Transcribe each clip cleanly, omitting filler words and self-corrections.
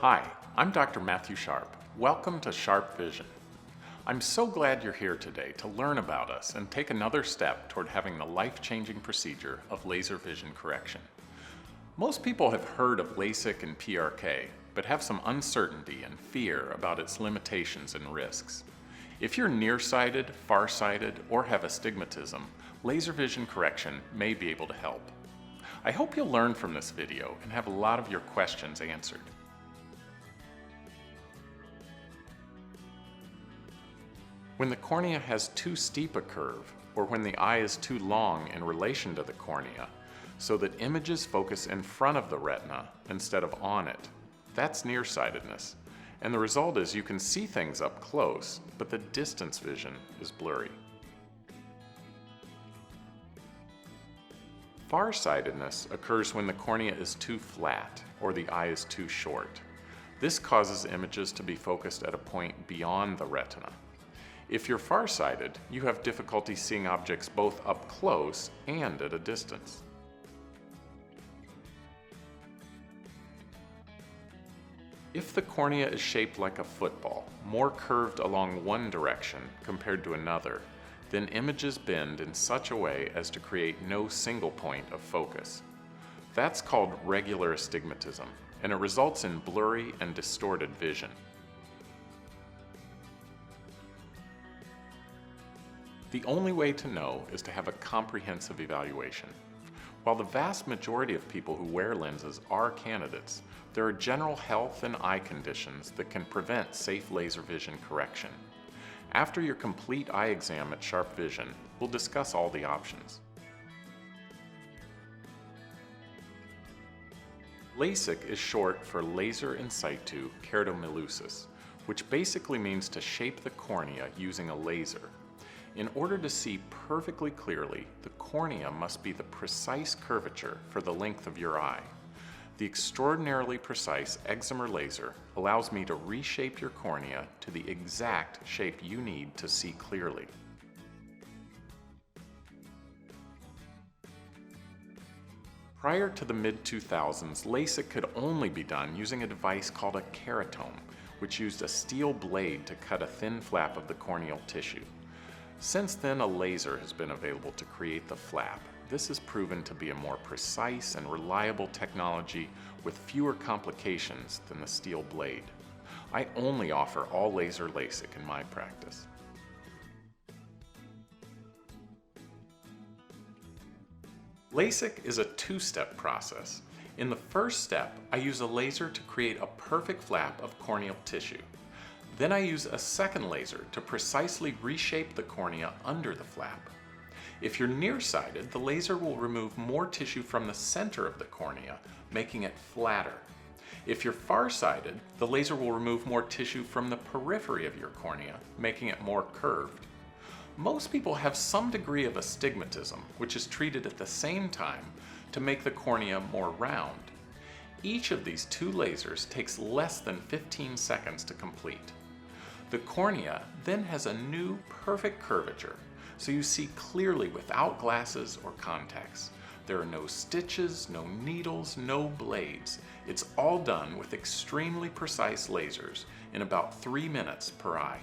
Hi, I'm Dr. Matthew Sharp. Welcome to SharpeVision. I'm so glad you're here today to learn about us and take another step toward having the life-changing procedure of laser vision correction. Most people have heard of LASIK and PRK, but have some uncertainty and fear about its limitations and risks. If you're nearsighted, farsighted, or have astigmatism, laser vision correction may be able to help. I hope you'll learn from this video and have a lot of your questions answered. When the cornea has too steep a curve, or when the eye is too long in relation to the cornea, so that images focus in front of the retina instead of on it, that's nearsightedness. And the result is you can see things up close, but the distance vision is blurry. Farsightedness occurs when the cornea is too flat or the eye is too short. This causes images to be focused at a point beyond the retina. If you're farsighted, you have difficulty seeing objects both up close and at a distance. If the cornea is shaped like a football, more curved along one direction compared to another, then images bend in such a way as to create no single point of focus. That's called regular astigmatism, and it results in blurry and distorted vision. The only way to know is to have a comprehensive evaluation. While the vast majority of people who wear lenses are candidates, there are general health and eye conditions that can prevent safe laser vision correction. After your complete eye exam at SharpeVision, we'll discuss all the options. LASIK is short for laser in situ keratomileusis, which basically means to shape the cornea using a laser. In order to see perfectly clearly, the cornea must be the precise curvature for the length of your eye. The extraordinarily precise excimer laser allows me to reshape your cornea to the exact shape you need to see clearly. Prior to the mid-2000s, LASIK could only be done using a device called a keratome, which used a steel blade to cut a thin flap of the corneal tissue. Since then, a laser has been available to create the flap. This has proven to be a more precise and reliable technology with fewer complications than the steel blade. I only offer all laser LASIK in my practice. LASIK is a two-step process. In the first step, I use a laser to create a perfect flap of corneal tissue. Then I use a second laser to precisely reshape the cornea under the flap. If you're nearsighted, the laser will remove more tissue from the center of the cornea, making it flatter. If you're farsighted, the laser will remove more tissue from the periphery of your cornea, making it more curved. Most people have some degree of astigmatism, which is treated at the same time to make the cornea more round. Each of these two lasers takes less than 15 seconds to complete. The cornea then has a new perfect curvature, so you see clearly without glasses or contacts. There are no stitches, no needles, no blades. It's all done with extremely precise lasers in about 3 minutes per eye.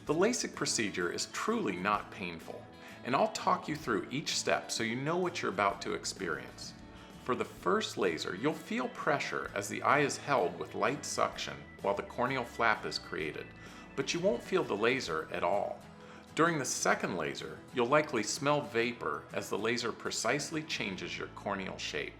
The LASIK procedure is truly not painful, and I'll talk you through each step so you know what you're about to experience. For the first laser, you'll feel pressure as the eye is held with light suction while the corneal flap is created, but you won't feel the laser at all. During the second laser, you'll likely smell vapor as the laser precisely changes your corneal shape.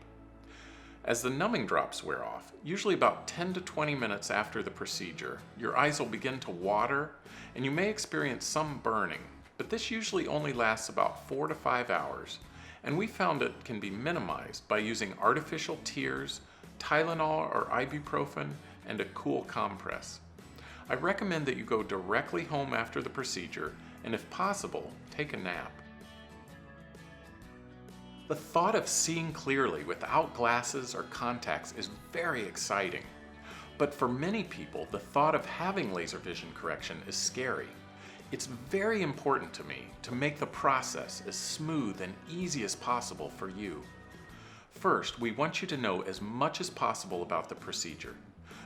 As the numbing drops wear off, usually about 10 to 20 minutes after the procedure, your eyes will begin to water and you may experience some burning, but this usually only lasts about 4 to 5 hours. And we found it can be minimized by using artificial tears, Tylenol or ibuprofen, and a cool compress. I recommend that you go directly home after the procedure and, if possible, take a nap. The thought of seeing clearly without glasses or contacts is very exciting. But for many people, the thought of having laser vision correction is scary. It's very important to me to make the process as smooth and easy as possible for you. First, we want you to know as much as possible about the procedure,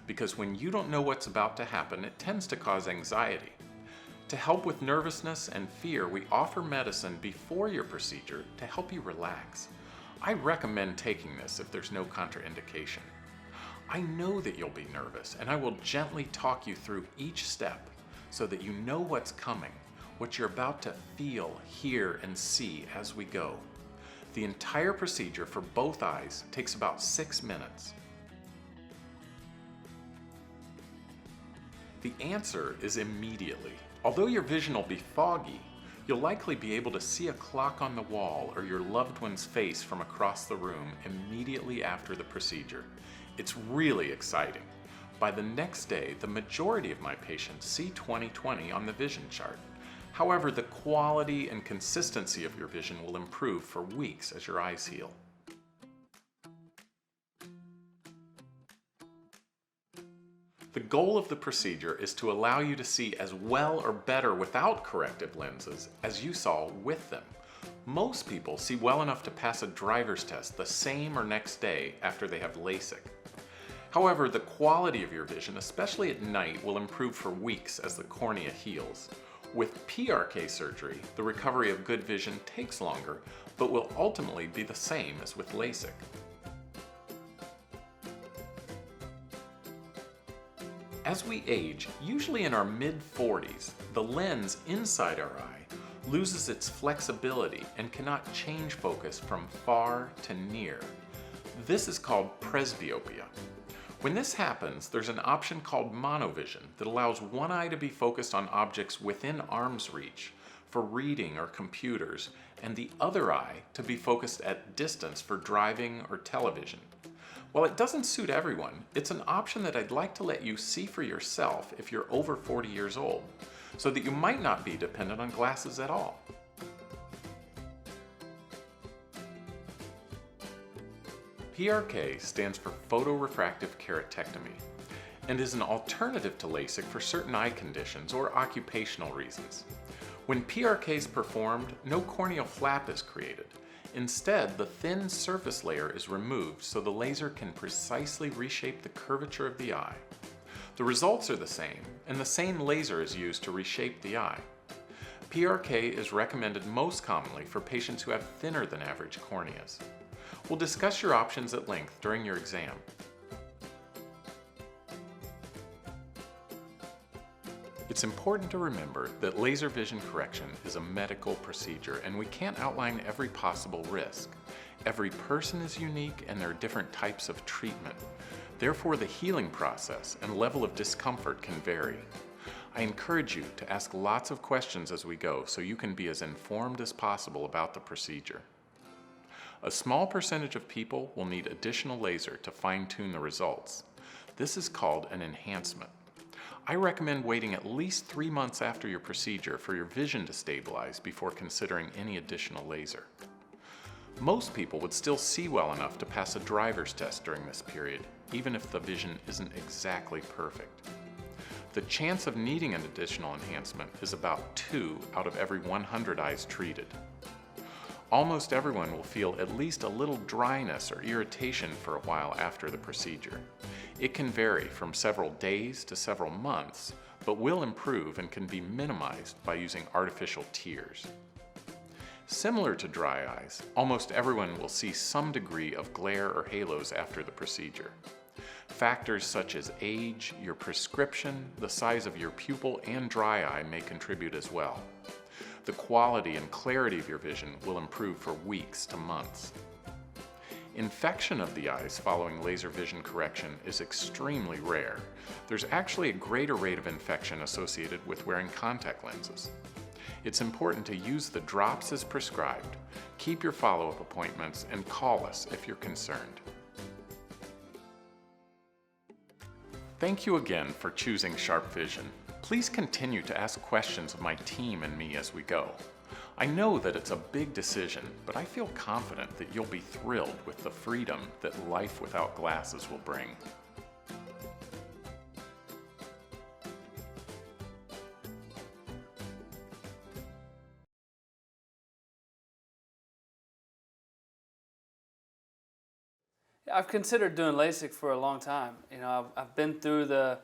because when you don't know what's about to happen, it tends to cause anxiety. To help with nervousness and fear, we offer medicine before your procedure to help you relax. I recommend taking this if there's no contraindication. I know that you'll be nervous, and I will gently talk you through each step so that you know what's coming, what you're about to feel, hear, and see as we go. The entire procedure for both eyes takes about 6 minutes. The answer is immediately. Although your vision will be foggy, you'll likely be able to see a clock on the wall or your loved one's face from across the room immediately after the procedure. It's really exciting. By the next day, the majority of my patients see 20/20 on the vision chart. However, the quality and consistency of your vision will improve for weeks as your eyes heal. The goal of the procedure is to allow you to see as well or better without corrective lenses as you saw with them. Most people see well enough to pass a driver's test the same or next day after they have LASIK. However, the quality of your vision, especially at night, will improve for weeks as the cornea heals. With PRK surgery, the recovery of good vision takes longer, but will ultimately be the same as with LASIK. As we age, usually in our mid-40s, the lens inside our eye loses its flexibility and cannot change focus from far to near. This is called presbyopia. When this happens, there's an option called monovision that allows one eye to be focused on objects within arm's reach for reading or computers, and the other eye to be focused at distance for driving or television. While it doesn't suit everyone, it's an option that I'd like to let you see for yourself if you're over 40 years old, so that you might not be dependent on glasses at all. PRK stands for photorefractive keratectomy and is an alternative to LASIK for certain eye conditions or occupational reasons. When PRK is performed, no corneal flap is created. Instead, the thin surface layer is removed so the laser can precisely reshape the curvature of the eye. The results are the same, and the same laser is used to reshape the eye. PRK is recommended most commonly for patients who have thinner than average corneas. We'll discuss your options at length during your exam. It's important to remember that laser vision correction is a medical procedure, and we can't outline every possible risk. Every person is unique, and there are different types of treatment. Therefore, the healing process and level of discomfort can vary. I encourage you to ask lots of questions as we go so you can be as informed as possible about the procedure. A small percentage of people will need additional laser to fine-tune the results. This is called an enhancement. I recommend waiting at least 3 months after your procedure for your vision to stabilize before considering any additional laser. Most people would still see well enough to pass a driver's test during this period, even if the vision isn't exactly perfect. The chance of needing an additional enhancement is about 2 out of every 100 eyes treated. Almost everyone will feel at least a little dryness or irritation for a while after the procedure. It can vary from several days to several months, but will improve and can be minimized by using artificial tears. Similar to dry eyes, almost everyone will see some degree of glare or halos after the procedure. Factors such as age, your prescription, the size of your pupil, and dry eye may contribute as well. The quality and clarity of your vision will improve for weeks to months. Infection of the eyes following laser vision correction is extremely rare. There's actually a greater rate of infection associated with wearing contact lenses. It's important to use the drops as prescribed, keep your follow-up appointments, and call us if you're concerned. Thank you again for choosing SharpeVision. Please continue to ask questions of my team and me as we go. I know that it's a big decision, but I feel confident that you'll be thrilled with the freedom that life without glasses will bring. I've considered doing LASIK for a long time. I've been through the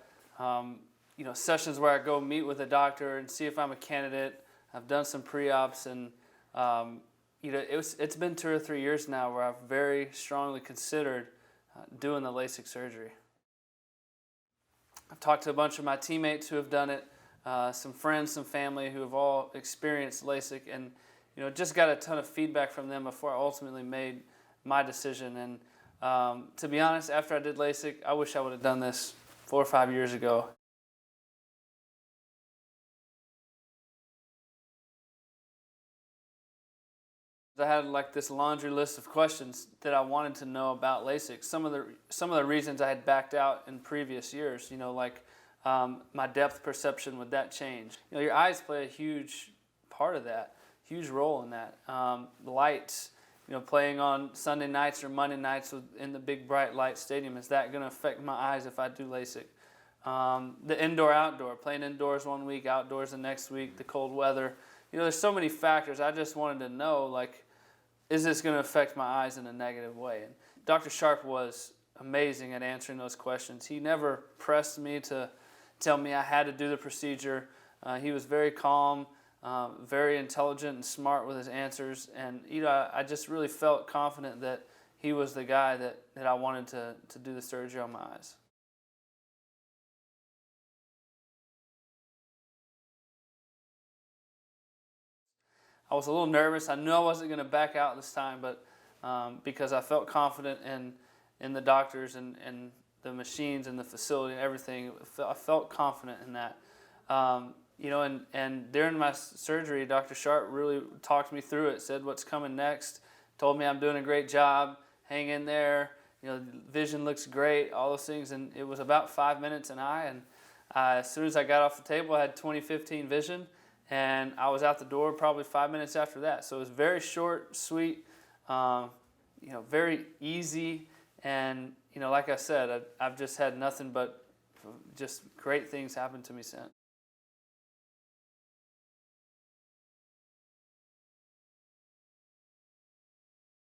sessions where I go meet with a doctor and see if I'm a candidate. I've done some pre-ops, and it's been 2 or 3 years now where I've very strongly considered doing the LASIK surgery. I've talked to a bunch of my teammates who have done it, some friends, some family who have all experienced LASIK, and just got a ton of feedback from them before I ultimately made my decision. And to be honest, after I did LASIK, I wish I would have done this 4 or 5 years ago. I had like this laundry list of questions that I wanted to know about LASIK. Some of the reasons I had backed out in previous years, like my depth perception, would that change? Your eyes play a huge part of that, huge role in that. The lights, playing on Sunday nights or Monday nights in the big bright light stadium, is that going to affect my eyes if I do LASIK? The indoor-outdoor, playing indoors one week, outdoors the next week, the cold weather. There's so many factors. I just wanted to know, like, is this going to affect my eyes in a negative way? And Dr. Sharpe was amazing at answering those questions. He never pressed me to tell me I had to do the procedure. He was very calm, very intelligent and smart with his answers. And I just really felt confident that he was the guy that I wanted to do the surgery on my eyes. I was a little nervous. I knew I wasn't going to back out this time, but because I felt confident in the doctors and the machines and the facility and everything, I felt confident in that. And during my surgery, Dr. Sharpe really talked me through it, said what's coming next, told me I'm doing a great job, hang in there, vision looks great, all those things. And it was about 5 minutes an eye, and as soon as I got off the table, I had 20/15 vision. And I was out the door probably 5 minutes after that. So it was very short, sweet, very easy. And, like I said, I've just had nothing but just great things happen to me since.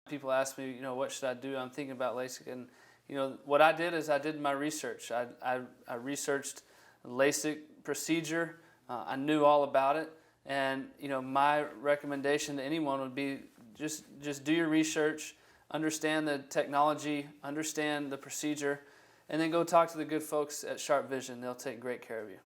People ask me, what should I do? I'm thinking about LASIK. And, what I did is I did my research. I researched LASIK procedure. I knew all about it, and my recommendation to anyone would be just do your research, understand the technology, understand the procedure, and then go talk to the good folks at SharpeVision. They'll take great care of you.